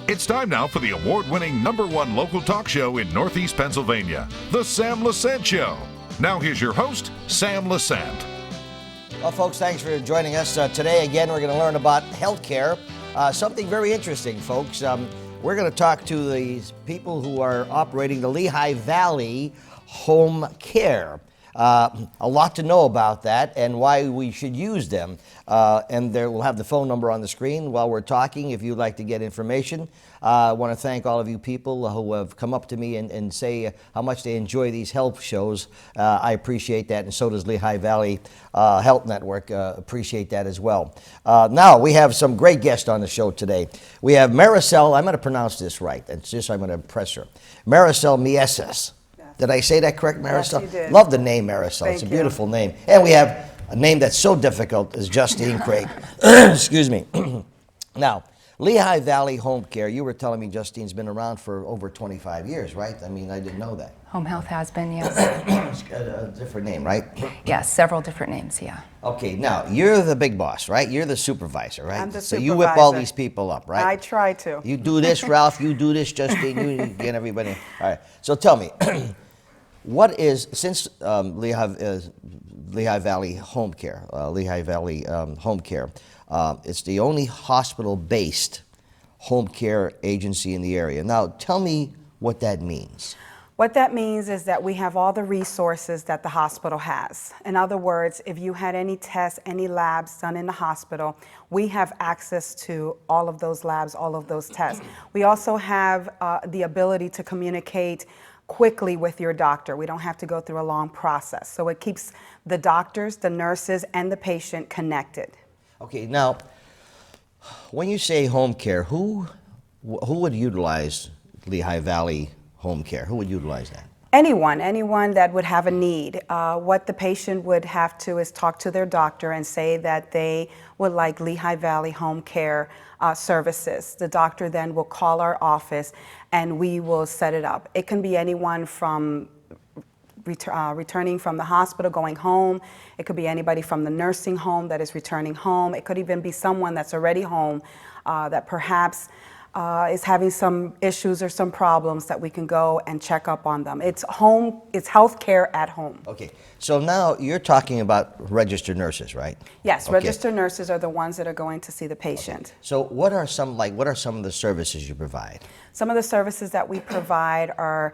It's time now for the award-winning #1 local talk show in Northeast Pennsylvania, The Sam Lesante Show. Now here's your host, Sam Lesante. Well, folks, thanks for joining us. Today, again, we're going to learn about healthcare. Something very interesting, folks. We're going to talk to the people who are operating the Lehigh Valley Home Care. A lot to know about that and why we should use them. And we'll have the phone number on the screen while we're talking if you'd like to get information. I want to thank all of you people who have come up to me and say how much they enjoy these health shows. I appreciate that, and so does Lehigh Valley Health Network. Appreciate that as well. Now, we have some great guests on the show today. We have Marisel. I'm going to pronounce this right. It's just I'm going to impress her. Marisel Mieses. Did I say that correct, Marisel? Yes, you did. Love the name, Marisel. It's a beautiful name. And we have a name that's so difficult as Justine Craig. Excuse me. Now, Lehigh Valley Home Care, you were telling me Justine's been around for over 25 years, right? I mean, I didn't know that. Home health has been, yes. It's got a different name, right? Yes, several different names, yeah. Okay, now, you're the big boss, right? You're the supervisor, right? I'm the So you whip all supervisor. these people up, right? I try to. You do this, Ralph, you do this, Justine, you get everybody. All right, so tell me, what is, since Lehigh Valley Home Care, it's the only hospital-based home care agency in the area. Now, tell me what that means. What that means is that we have all the resources that the hospital has. In other words, if you had any tests, any labs done in the hospital, we have access to all of those labs, all of those tests. We also have the ability to communicate quickly with your doctor. We don't have to go through a long process. So it keeps the doctors, the nurses, and the patient connected. Okay, now, when you say home care, who would utilize Lehigh Valley Home Care? Who would utilize that? Anyone that would have a need. What the patient would have to is talk to their doctor and say that they would like Lehigh Valley Home Care services. The doctor then will call our office and we will set it up. It can be anyone from returning from the hospital, going home. It could be anybody from the nursing home that is returning home. It could even be someone that's already home that perhaps is having some issues or some problems that we can go and check up on them. It's health care at home. Okay, so now you're talking about registered nurses, right? Yes, Okay. registered nurses are the ones that are going to see the patient. So what are some of the services you provide? Some of the services that we provide are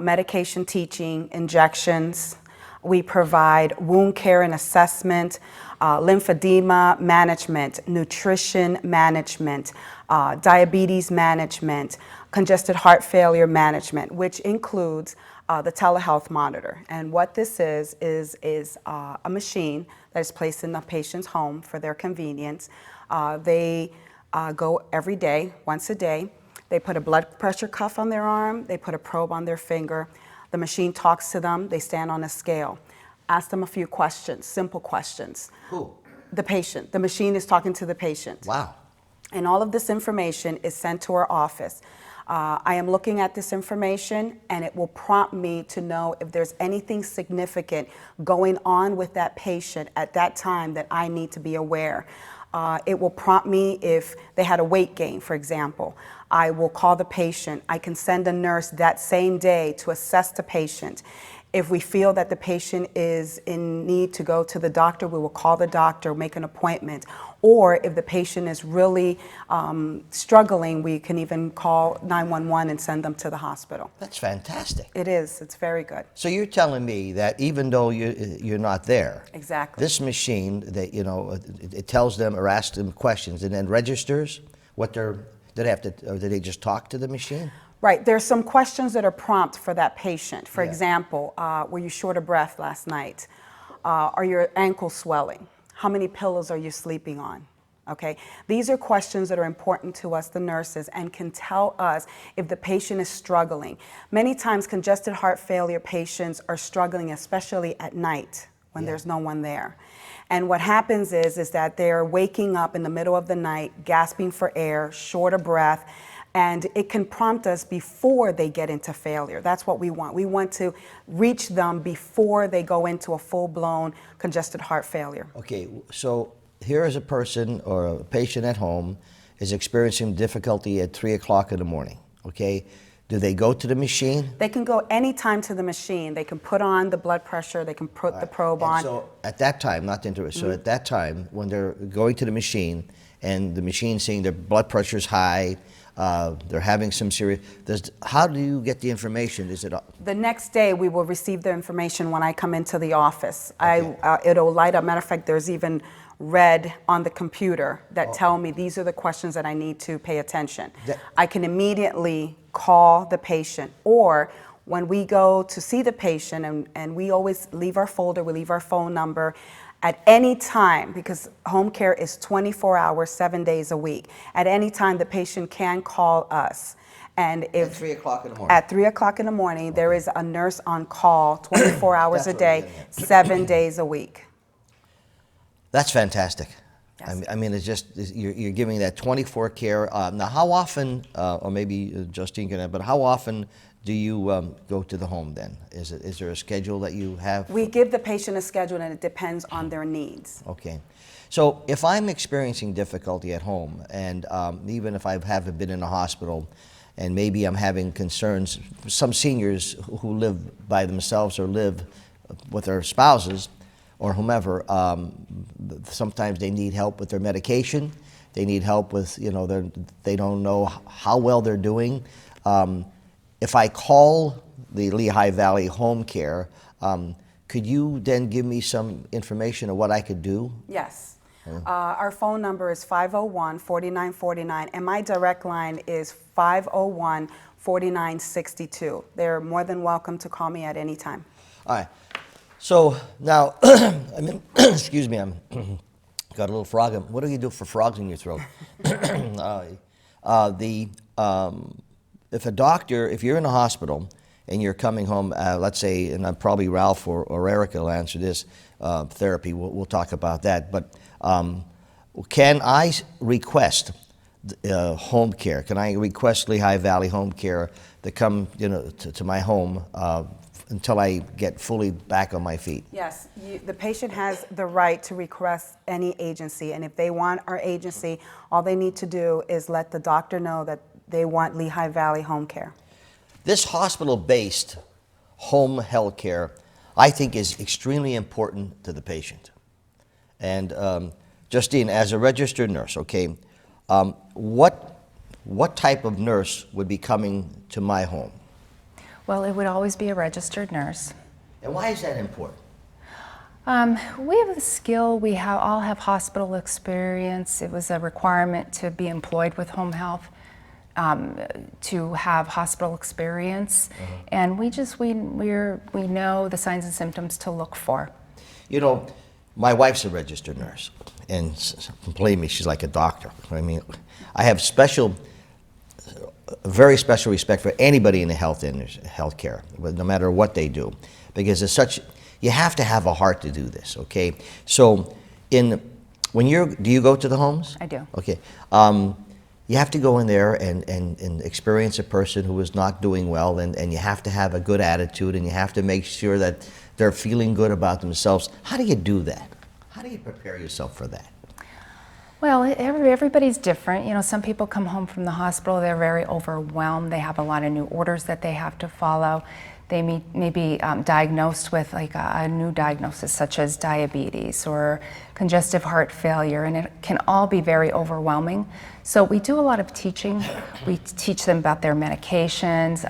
medication teaching, injections. We provide wound care and assessment, lymphedema management, nutrition management, diabetes management, congested heart failure management, which includes the telehealth monitor. And what this is a machine that is placed in the patient's home for their convenience. They go every day, once a day. They put a blood pressure cuff on their arm. They put a probe on their finger. The machine talks to them. They stand on a scale. Ask them a few questions, simple questions. Who? The patient. The machine is talking to the patient. Wow. And all of this information is sent to our office. I am looking at this information and it will prompt me to know if there's anything significant going on with that patient at that time that I need to be aware. It will prompt me if they had a weight gain, for example. I will call the patient. I can send a nurse that same day to assess the patient. If we feel that the patient is in need to go to the doctor, we will call the doctor, make an appointment. Or if the patient is really struggling, we can even call 911 and send them to the hospital. That's fantastic. It is. It's very good. So you're telling me that even though you're not there, Exactly. this machine that it tells them or asks them questions and then registers what do they just talk to the machine? Right. There's some questions that are prompt for that patient. For Yeah. example, were you short of breath last night? Are your ankles swelling? How many pillows are you sleeping on? Okay. These are questions that are important to us, the nurses, and can tell us if the patient is struggling. Many times congested heart failure patients are struggling, especially at night when there's no one there. And what happens is that they're waking up in the middle of the night, gasping for air, short of breath, and it can prompt us before they get into failure. That's what we want. We want to reach them before they go into a full-blown congested heart failure. Okay, so here is a person or a patient at home, is experiencing difficulty at 3 o'clock in the morning, okay? Do they go to the machine? They can go anytime to the machine. They can put on the blood pressure, they can put the probe And on. so at that time, not to interrupt, so at that time, when they're going to the machine and the machine seeing their blood pressure's high, they're having some serious, how do you get the information? Is it? The next day, we will receive the information when I come into the office. Okay. It'll light up. Matter of fact, there's even red on the computer that tell me these are the questions that I need to pay attention. I can immediately call the patient, or when we go to see the patient, and we always leave our folder, we leave our phone number at any time, because home care is 24 hours, 7 days a week. At any time, the patient can call us. And if At 3 o'clock in the morning? At 3 o'clock in the morning, there is a nurse on call 24 hours a That's what I'm day, getting at. 7 days a week. That's fantastic. Yes. I mean, it's just, you're giving that 24 care. Now, how often, or maybe Justine can add, but how often do you go to the home then? Is there a schedule that you have? We give the patient a schedule, and it depends on their needs. Okay. So if I'm experiencing difficulty at home, and even if I haven't been in a hospital, and maybe I'm having concerns, some seniors who live by themselves or live with their spouses or whomever, sometimes they need help with their medication. They need help with, they don't know how well they're doing. If I call the Lehigh Valley Home Care, could you then give me some information of what I could do? Yes. Our phone number is 501-4949, and my direct line is 501-4962. They're more than welcome to call me at any time. All right. So now, I mean, excuse me, I'm got a little frog. What do you do for frogs in your throat? If you're in a hospital and you're coming home, let's say, and probably Ralph or Erica will answer this, therapy, we'll talk about that, but can I request home care? Can I request Lehigh Valley Home Care to come, to my home until I get fully back on my feet? Yes, the patient has the right to request any agency, and if they want our agency, all they need to do is let the doctor know that they want Lehigh Valley Home Care. This hospital-based home health care, I think, is extremely important to the patient. And Justine, as a registered nurse, okay, what type of nurse would be coming to my home? Well, it would always be a registered nurse. And why is that important? We have the skill, all have hospital experience. It was a requirement to be employed with home health, to have hospital experience. And we know the signs and symptoms to look for. My wife's a registered nurse, and believe me, she's like a doctor. I mean, I have very special respect for anybody in the health care, no matter what they do, because you have to have a heart to do this, okay? So do you go to the homes? I do. Okay. You have to go in there and experience a person who is not doing well, and you have to have a good attitude, and you have to make sure that they're feeling good about themselves. How do you do that? How do you prepare yourself for that? Well, everybody's different. Some people come home from the hospital, they're very overwhelmed. They have a lot of new orders that they have to follow. They may be diagnosed with like a new diagnosis such as diabetes or congestive heart failure, and it can all be very overwhelming. So we do a lot of teaching. We teach them about their medications,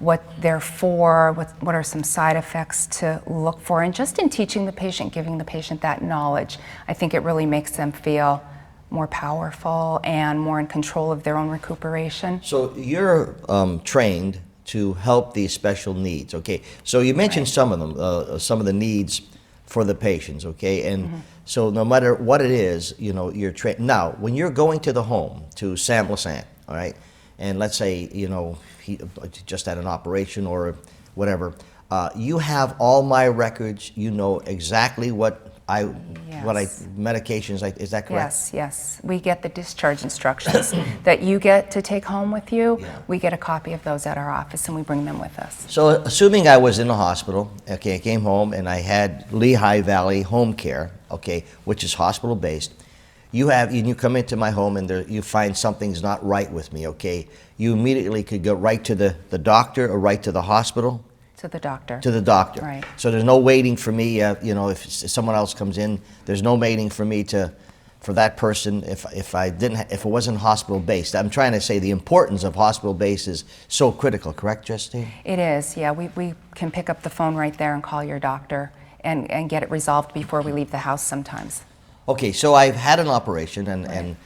what they're for, what are some side effects to look for, and just in teaching the patient, giving the patient that knowledge, I think it really makes them feel more powerful and more in control of their own recuperation. So you're trained to help these special needs, okay? So you mentioned some of them, some of the needs for the patients, okay? And so no matter what it is, you're trained. Now, when you're going to the home, to Sam Lesante, all right, and let's say, he just had an operation or whatever, you have all my records, you know exactly what medications, is that correct? Yes. We get the discharge instructions that you get to take home with you. Yeah. We get a copy of those at our office and we bring them with us. So assuming I was in the hospital, okay, I came home and I had Lehigh Valley Home Care, okay, which is hospital-based, you come into my home and you find something's not right with me, okay? You immediately could go right to the doctor or right to the hospital? To the doctor. To the doctor. Right. So there's no waiting for me, if someone else comes in, there's no waiting for me for that person if it wasn't hospital based. I'm trying to say the importance of hospital based is so critical, correct, Justine? It is, yeah. We can pick up the phone right there and call your doctor and get it resolved before we leave the house sometimes. Okay, so I've had an operation and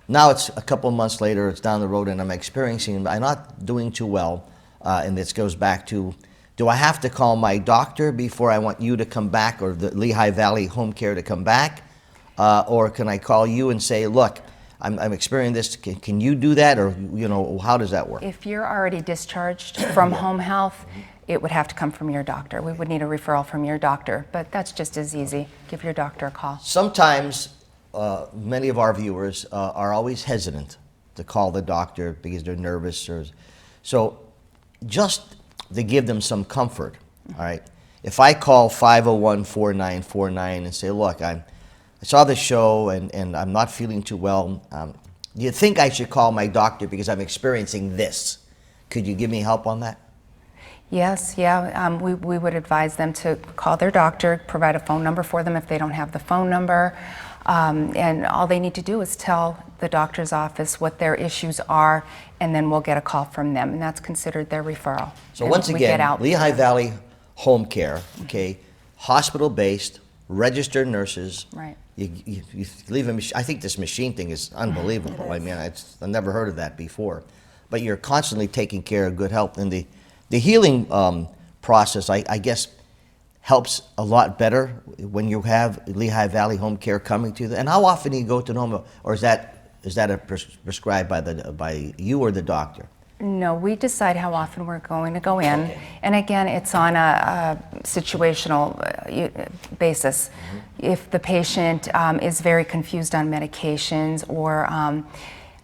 now it's a couple of months later, it's down the road, and I'm not doing too well, and this goes back to, do I have to call my doctor before I want you to come back, or the Lehigh Valley Home Care to come back? Or can I call you and say, look, I'm experiencing this, can you do that, or how does that work? If you're already discharged from home health, it would have to come from your doctor. We would need a referral from your doctor, but that's just as easy. Give your doctor a call. Sometimes many of our viewers are always hesitant to call the doctor because they're nervous. So just to give them some comfort, all right, if I call 501-4949 and say, look, I saw the show and I'm not feeling too well, do you think I should call my doctor because I'm experiencing this? Could you give me help on that? Yes, yeah. We would advise them to call their doctor, provide a phone number for them if they don't have the phone number. And all they need to do is tell the doctor's office what their issues are, and then we'll get a call from them, and that's considered their referral. So and once we get again, out Lehigh to them. Valley Home Care, okay, hospital-based, registered nurses. Right. You leave a machine. I think this machine thing is unbelievable. I mean, I've never heard of that before. But you're constantly taking care of good health, and the healing process, I guess, helps a lot better when you have Lehigh Valley Home Care coming to you. And how often do you go to the home, or is that prescribed by you or the doctor? No, we decide how often we're going to go in. Okay. And again, it's on a situational basis. If the patient is very confused on medications or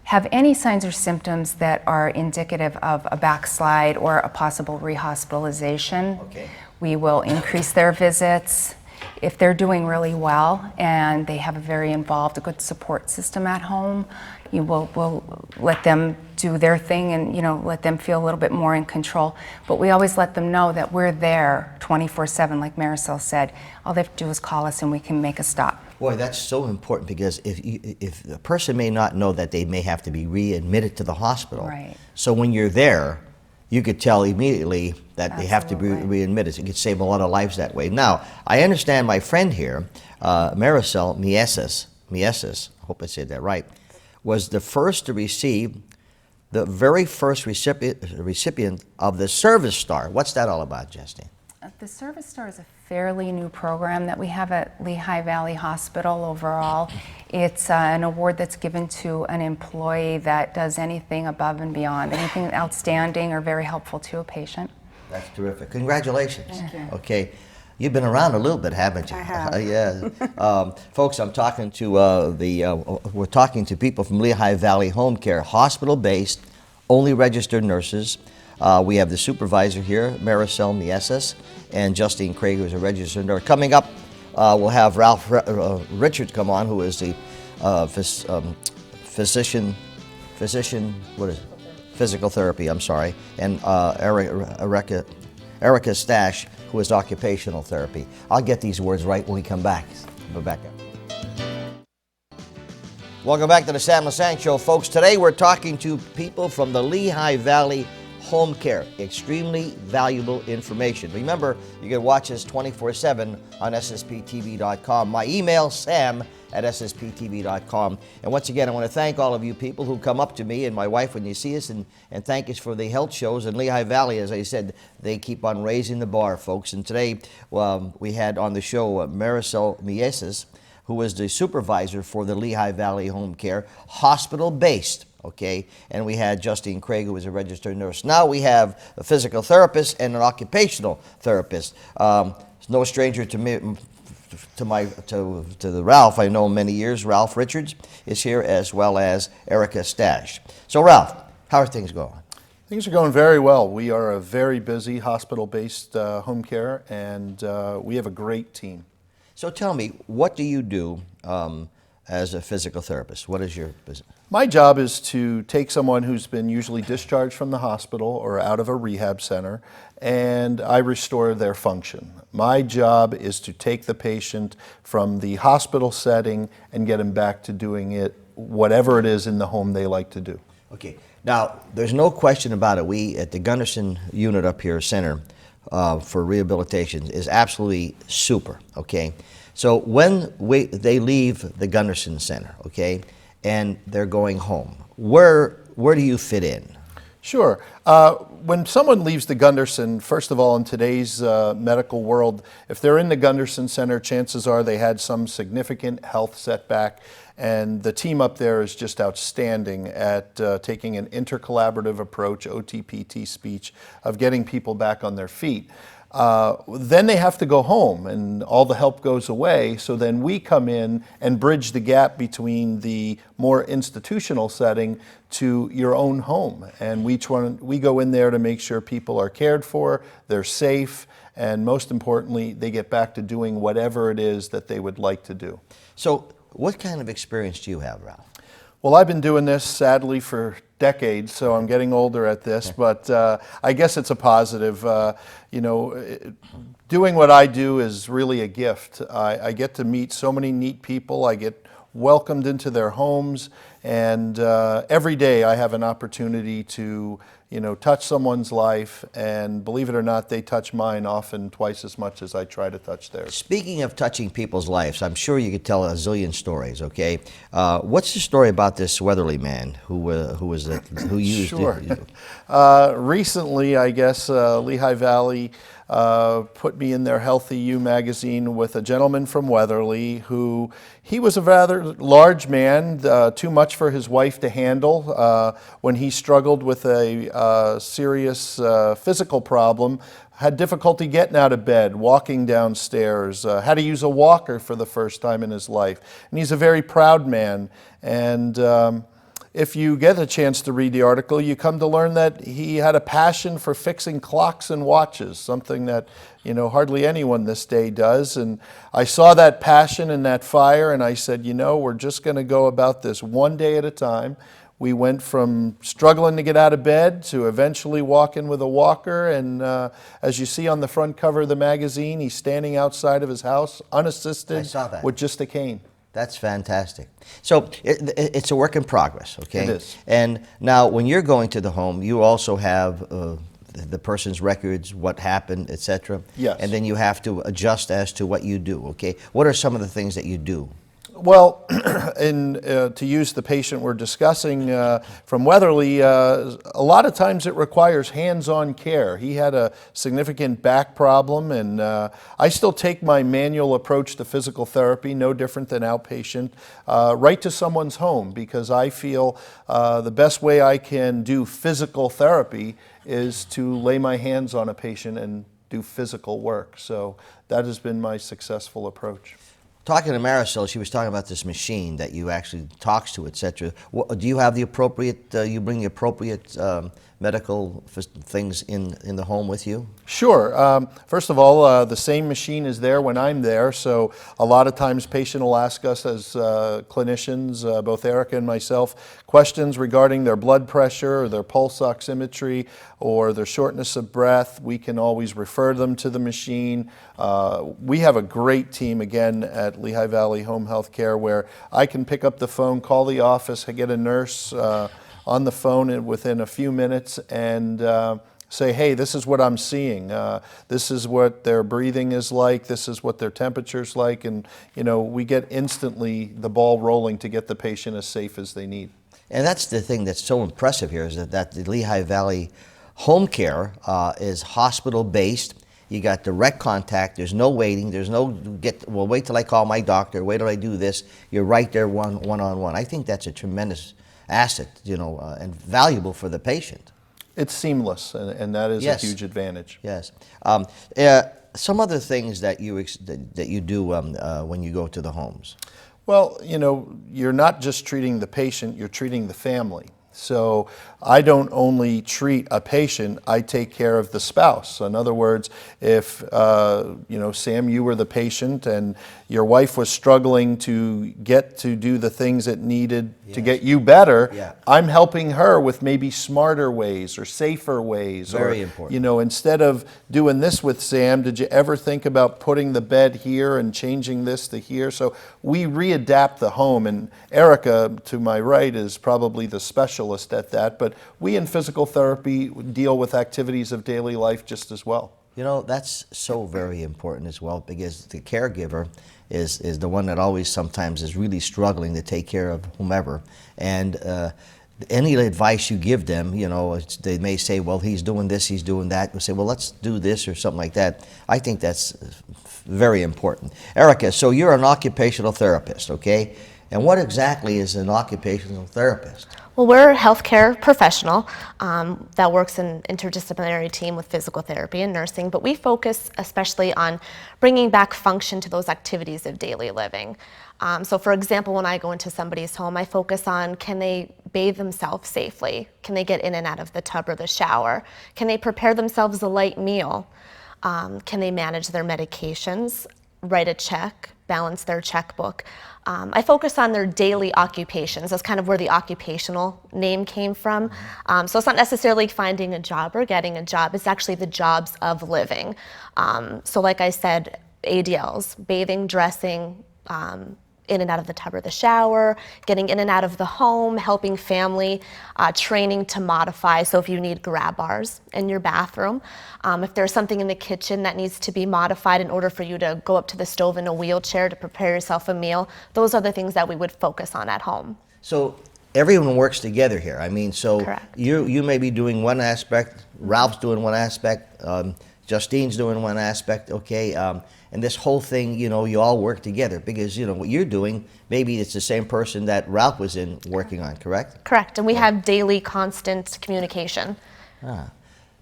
have any signs or symptoms that are indicative of a backslide or a possible rehospitalization, okay, we will increase their visits. If they're doing really well and they have a very involved, a good support system at home, we'll let them do their thing and let them feel a little bit more in control. But we always let them know that we're there 24/7, like Marisel said. All they have to do is call us and we can make a stop. Boy, that's so important, because if a person may not know that they may have to be readmitted to the hospital. Right. So when you're there, you could tell immediately that they have to be Absolutely. readmitted. It could save a lot of lives that way. Now, I understand my friend here, Marisel Mieses, I hope I said that right, was the first to receive the very first recipient of the Service Star. What's that all about, Justine? The Service Star is a fairly new program that we have at Lehigh Valley Hospital overall. It's an award that's given to an employee that does anything above and beyond, anything outstanding or very helpful to a patient. That's terrific. Congratulations. Thank you. Okay. You've been around a little bit, haven't you? I have. Yeah. Folks, I'm talking to we're talking to people from Lehigh Valley Home Care, hospital-based, only registered nurses. We have the supervisor here, Marisel Mieses, and Justine Craig, who's a registered nurse. Coming up, we'll have Ralph Richards come on, who is the physician, what is it? Physical therapy, I'm sorry, and Erica Stash, who is occupational therapy. I'll get these words right when we come back. Rebecca. Welcome back to the Sam Lesante Show, folks. Today we're talking to people from the Lehigh Valley Home Care. Extremely valuable information. Remember, you can watch us 24/7 on ssptv.com. My email, sam@ssptv.com. And once again, I want to thank all of you people who come up to me and my wife when you see us and thank us for the health shows in Lehigh Valley. As I said, they keep on raising the bar, folks. And today we had on the show Marisel Mieses, who is the supervisor for the Lehigh Valley Home Care, hospital-based. Okay, and we had Justine Craig, who is a registered nurse. Now we have a physical therapist and an occupational therapist. No stranger to me, to the Ralph. I know many years. Ralph Richards is here, as well as Erica Stash. So Ralph, how are things going? Things are going very well. We are a very busy hospital-based home care, and we have a great team. So tell me, what do you do as a physical therapist? What is your business? My job is to take someone who's been usually discharged from the hospital or out of a rehab center, and I restore their function. My job is to take the patient from the hospital setting and get them back to doing it, whatever it is in the home they like to do. Okay. Now, there's no question about it. We at the Gunderson unit up here, center for rehabilitation, is absolutely super. Okay. So when they leave the Gunderson Center, okay, and they're going home, where do you fit in? Sure. When someone leaves the Gunderson, first of all, in today's medical world, if they're in the Gunderson Center, chances are they had some significant health setback, and the team up there is just outstanding at taking an intercollaborative approach, OTPT speech, of getting people back on their feet. Then they have to go home and all the help goes away, so then we come in and bridge the gap between the more institutional setting to your own home. And we go in there to make sure people are cared for, they're safe, and most importantly, they get back to doing whatever it is that they would like to do. So what kind of experience do you have, Ralph? Well, I've been doing this, sadly, for decades, so I'm getting older at this, but I guess it's a positive. You know, doing what I do is really a gift. I get to meet so many neat people. I get welcomed into their homes, and every day I have an opportunity to, you know, touch someone's life, and believe it or not, they touch mine often twice as much as I try to touch theirs. Speaking of touching people's lives, I'm sure you could tell a zillion stories. Okay, what's the story about this Weatherly man who used Sure. it? Recently, I guess Lehigh Valley put me in their Healthy You magazine with a gentleman from Weatherly who, he was a rather large man, too much for his wife to handle. When he struggled with a serious physical problem, had difficulty getting out of bed, walking downstairs, had to use a walker for the first time in his life. And he's a very proud man. And if you get a chance to read the article, you come to learn that he had a passion for fixing clocks and watches, something that, you know, hardly anyone this day does. And I saw that passion and that fire, and I said, you know, we're just going to go about this one day at a time. We went from struggling to get out of bed to eventually walking with a walker, and as you see on the front cover of the magazine, he's standing outside of his house, unassisted, I saw that. with just a cane. That's fantastic. So it's a work in progress, okay? It is. And now when you're going to the home, you also have the person's records, what happened, etc. Yes. And then you have to adjust as to what you do, okay? What are some of the things that you do? Well, to use the patient we're discussing from Weatherly, a lot of times it requires hands-on care. He had a significant back problem, and I still take my manual approach to physical therapy, no different than outpatient, right to someone's home, because I feel the best way I can do physical therapy is to lay my hands on a patient and do physical work. So that has been my successful approach. Talking to Marisel, she was talking about this machine that you actually talks to, etc. Do you have the appropriate, you bring the appropriate medical things in the home with you? Sure. First of all, the same machine is there when I'm there, so a lot of times patient will ask us as clinicians, both Erica and myself, questions regarding their blood pressure or their pulse oximetry or their shortness of breath. We can always refer them to the machine. We have a great team, again, at Lehigh Valley Home Health Care, where I can pick up the phone, call the office, get a nurse on the phone within a few minutes, and say, hey, this is what I'm seeing. This is what their breathing is like. This is what their temperature's like. And, you know, we get instantly the ball rolling to get the patient as safe as they need. And that's the thing that's so impressive here, is that the Lehigh Valley Home Care is hospital-based. You got direct contact. There's no waiting. There's no well, wait till I call my doctor. Wait till I do this. You're right there one-on-one. I think that's a tremendous asset, you know, and valuable for the patient. It's seamless, and that is Yes. a huge advantage. Yes. Some other things that you do when you go to the homes. Well, you know, you're not just treating the patient, you're treating the family. So I don't only treat a patient, I take care of the spouse. In other words, if, Sam, you were the patient and your wife was struggling to get to do the things it needed to get you better, I'm helping her with maybe smarter ways or safer ways. Very important. Instead of doing this with Sam, did you ever think about putting the bed here and changing this to here? So we readapt the home, and Erica, to my right, is probably the specialist at that, but we in physical therapy deal with activities of daily life just as well. That's so very important as well, because the caregiver is the one that always sometimes is really struggling to take care of whomever. And any advice you give them, they may say, well, he's doing this, he's doing that. We'll say, well, let's do this or something like that. I think that's very important. Erica, so you're an occupational therapist, okay? And what exactly is an occupational therapist? Well, we're a healthcare professional that works in interdisciplinary team with physical therapy and nursing, but we focus especially on bringing back function to those activities of daily living. So for example, when I go into somebody's home, I focus on, can they bathe themselves safely? Can they get in and out of the tub or the shower? Can they prepare themselves a light meal? Can they manage their medications, write a check, balance their checkbook? I focus on their daily occupations. That's kind of where the occupational name came from. So it's not necessarily finding a job or getting a job, it's actually the jobs of living. So like I said, ADLs, bathing, dressing, in and out of the tub or the shower, getting in and out of the home, helping family, training to modify. So if you need grab bars in your bathroom, if there's something in the kitchen that needs to be modified in order for you to go up to the stove in a wheelchair to prepare yourself a meal, those are the things that we would focus on at home. So everyone works together here. So Correct. you may be doing one aspect, Ralph's doing one aspect, Justine's doing one aspect, okay? And this whole thing, you all work together because, what you're doing, maybe it's the same person that Ralph was working on, correct? Correct, and we have daily constant communication.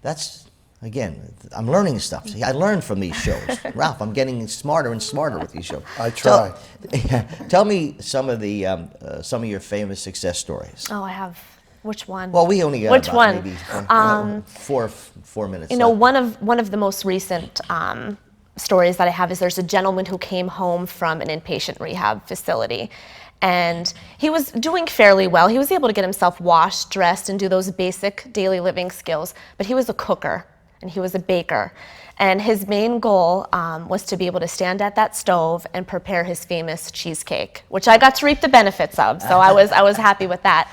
That's, again, I'm learning stuff. See, I learn from these shows. Ralph, I'm getting smarter and smarter with these shows. I try. Tell me some of your famous success stories. Oh, I have. Which one? Well, we only got Which about one? maybe 4 minutes. One of the most recent stories that I have is there's a gentleman who came home from an inpatient rehab facility, and he was doing fairly well. He was able to get himself washed, dressed, and do those basic daily living skills, but he was a cooker and he was a baker. And his main goal was to be able to stand at that stove and prepare his famous cheesecake, which I got to reap the benefits of, so I was happy with that.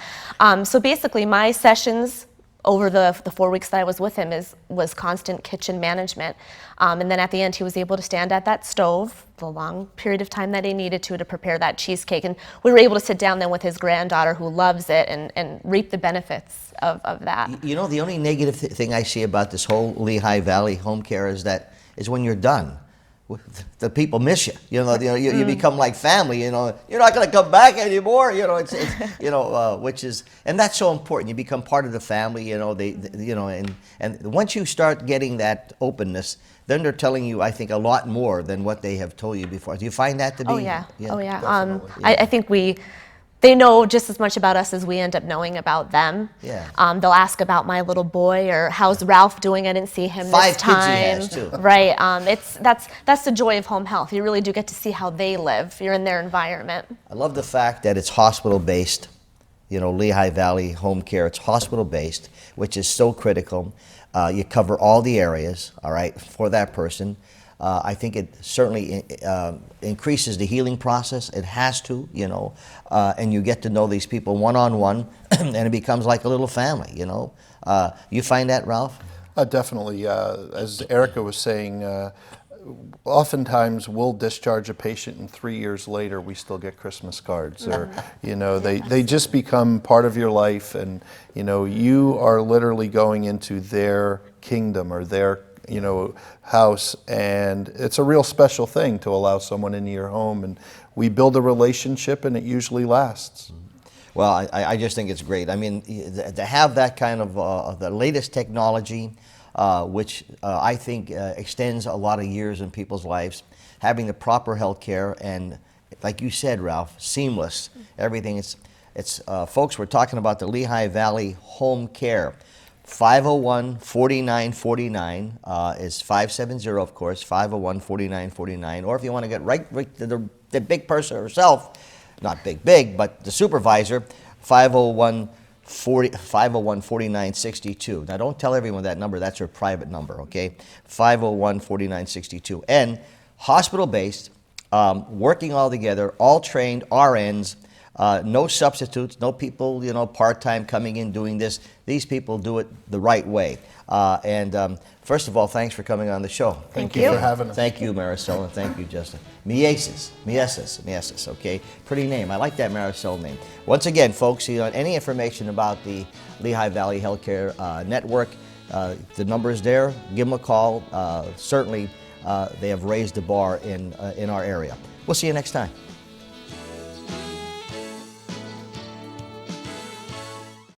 So basically my sessions over the 4 weeks that I was with him was constant kitchen management. And then at the end, he was able to stand at that stove the long period of time that he needed to prepare that cheesecake. And we were able to sit down then with his granddaughter who loves it and reap the benefits of that. The only negative thing I see about this whole Lehigh Valley home care is when you're done, the people miss you. You become like family. You're not going to come back anymore. Which is, and that's so important. You become part of the family. And once you start getting that openness, then they're telling you, I think, a lot more than what they have told you before. Do you find that to be? Oh yeah. Yeah. I think they know just as much about us as we end up knowing about them. Yeah. They'll ask about my little boy or how's Ralph doing? I didn't see him this time. 5 kids he has too. Right. That's the joy of home health. You really do get to see how they live. You're in their environment. I love the fact that it's hospital-based. Lehigh Valley home care, it's hospital-based, which is so critical. You cover all the areas, all right, for that person. I think it certainly increases the healing process. It has to, and you get to know these people one-on-one, and it becomes like a little family, You find that, Ralph? Definitely. As Erica was saying, oftentimes we'll discharge a patient and 3 years later we still get Christmas cards, or they just become part of your life, and you are literally going into their kingdom or their house, and it's a real special thing to allow someone into your home, and we build a relationship and it usually lasts. Well, I just think it's great. I mean, to have that kind of the latest technology, which I think extends a lot of years in people's lives, having the proper health care, and like you said, Ralph, seamless, everything. It's folks, we're talking about the Lehigh Valley Home Care. 501-4949 is 570, of course, 501-4949. Or if you want to get right to the big person herself, not big, but the supervisor, 501-4962. Now, don't tell everyone that number. That's her private number, okay? 501-4962. And hospital-based, working all together, all trained RNs, no substitutes, no people, part-time coming in doing this. These people do it the right way. First of all, thanks for coming on the show. Thank you for having us. Thank you, Marisel, and thank you, Justine. Mieses, okay? Pretty name. I like that Marisel name. Once again, folks, any information about the Lehigh Valley Healthcare Network, the number is there. Give them a call. Certainly, they have raised the bar in our area. We'll see you next time.